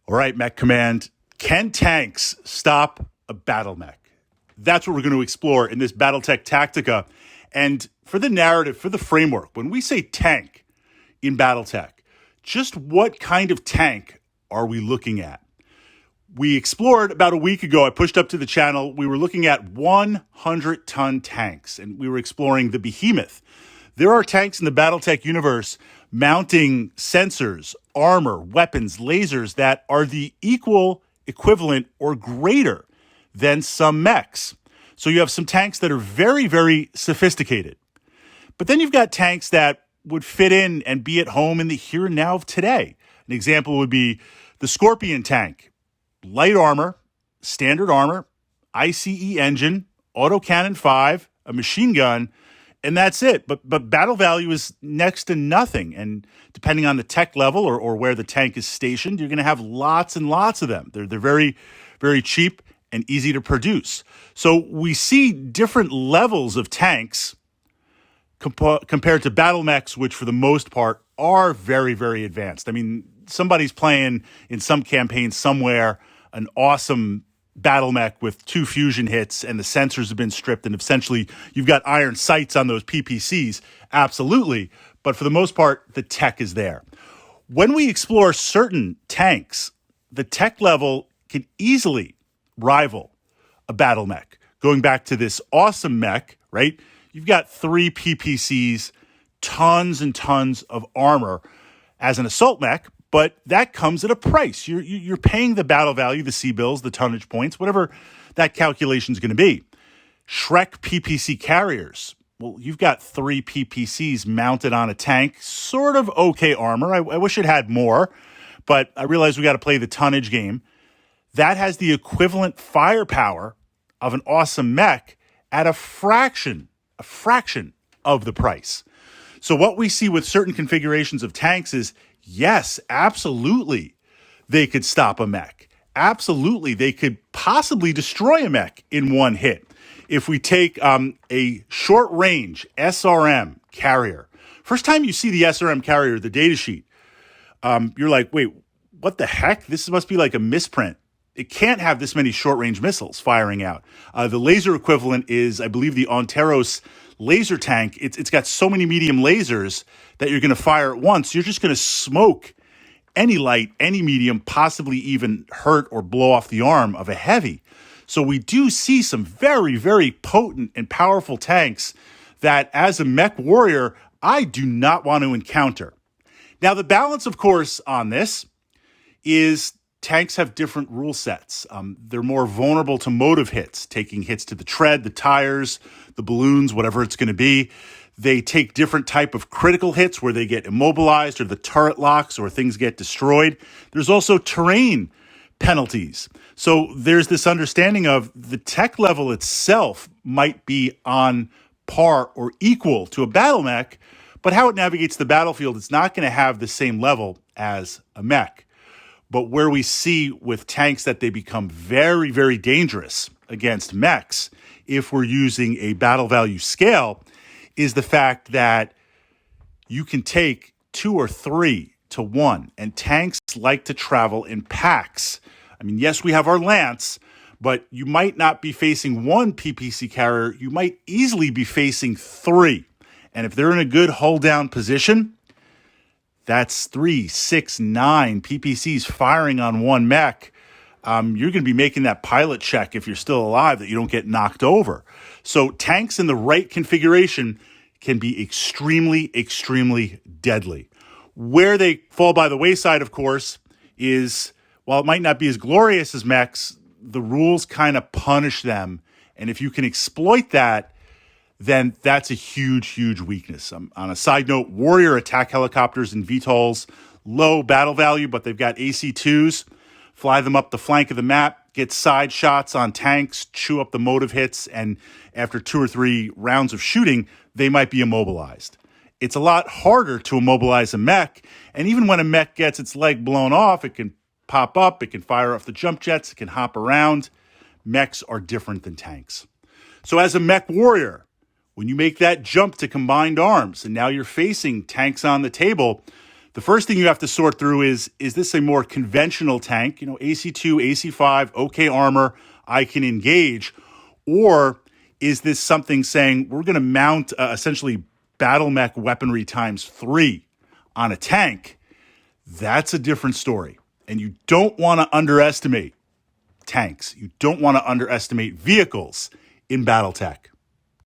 All right, Mech Command. Can tanks stop a battle mech? That's what we're going to explore in this Battletech Tactica. And for the narrative, for the framework, when we say tank in Battletech, just what kind of tank are we looking at? We explored about a week ago, I pushed up to the channel, we were looking at 100-ton tanks, and we were exploring the behemoth. There are tanks in the Battletech universe mounting sensors, armor, weapons, lasers that are the equal, equivalent, or greater than some mechs. So you have some tanks that are very, very sophisticated. But then you've got tanks that would fit in and be at home in the here and now of today. An example would be the Scorpion tank. Light armor, standard armor, ICE engine, autocannon 5, a machine gun, and that's it. But battle value is next to nothing. And depending on the tech level or where the tank is stationed, you're going to have lots and lots of them. They're very, very cheap and easy to produce. So we see different levels of tanks compared to battle mechs, which for the most part are very, very advanced. I mean, somebody's playing in some campaign somewhere an awesome battle mech with 2 fusion hits and the sensors have been stripped and essentially you've got iron sights on those PPCs. Absolutely. But for the most part, the tech is there. When we explore certain tanks, the tech level can easily rival a battle mech. Going back to this awesome mech, right? You've got 3 PPCs, tons and tons of armor as an assault mech, but that comes at a price. You're paying the battle value, the C-bills, the tonnage points, whatever that calculation is going to be. Shrek PPC carriers. Well, you've got 3 PPCs mounted on a tank, sort of okay armor. I wish it had more, but I realize we got to play the tonnage game. That has the equivalent firepower of an awesome mech at a fraction of the price. So what we see with certain configurations of tanks is, yes, absolutely, they could stop a mech. Absolutely, they could possibly destroy a mech in one hit. If we take a short-range SRM carrier, first time you see the SRM carrier, the datasheet, you're like, wait, what the heck? This must be like a misprint. It can't have this many short-range missiles firing out. The laser equivalent is, I believe, the Onteros laser tank. It's got so many medium lasers that you're going to fire at once. You're just going to smoke any light, any medium, possibly even hurt or blow off the arm of a heavy. So we do see some very, very potent and powerful tanks that, as a mech warrior, I do not want to encounter. Now, the balance, of course, on this is tanks have different rule sets. They're more vulnerable to motive hits, taking hits to the tread, the tires, the balloons, whatever it's going to be. They take different type of critical hits where they get immobilized or the turret locks or things get destroyed. There's also terrain penalties. So there's this understanding of the tech level itself might be on par or equal to a battle mech, but how it navigates the battlefield, it's not going to have the same level as a mech. But where we see with tanks that they become very, very dangerous against mechs, if we're using a battle value scale, is the fact that you can take 2 or 3 to 1, and tanks like to travel in packs. I mean, yes, we have our Lance, but you might not be facing 1 PPC carrier. You might easily be facing 3. And if they're in a good hull down position, that's 3, 6, 9 PPCs firing on 1 mech. You're going to be making that pilot check if you're still alive that you don't get knocked over. So tanks in the right configuration can be extremely, extremely deadly. Where they fall by the wayside, of course, is while it might not be as glorious as mechs, the rules kind of punish them. And if you can exploit that, then that's a huge, huge weakness. On a side note, Warrior attack helicopters and VTOLs, low battle value, but they've got AC-2s. Fly them up the flank of the map, get side shots on tanks, chew up the motive hits, and after 2 or 3 rounds of shooting, they might be immobilized. It's a lot harder to immobilize a mech, and even when a mech gets its leg blown off, it can pop up, it can fire off the jump jets, it can hop around. Mechs are different than tanks. So as a mech warrior, when you make that jump to combined arms and now you're facing tanks on the table, The first thing you have to sort through is this a more conventional tank, AC2, AC5, okay armor, I can engage, or is this something saying we're going to mount essentially battle mech weaponry times 3 on a tank? That's a different story. And you don't want to underestimate tanks. You don't want to underestimate vehicles in Battletech.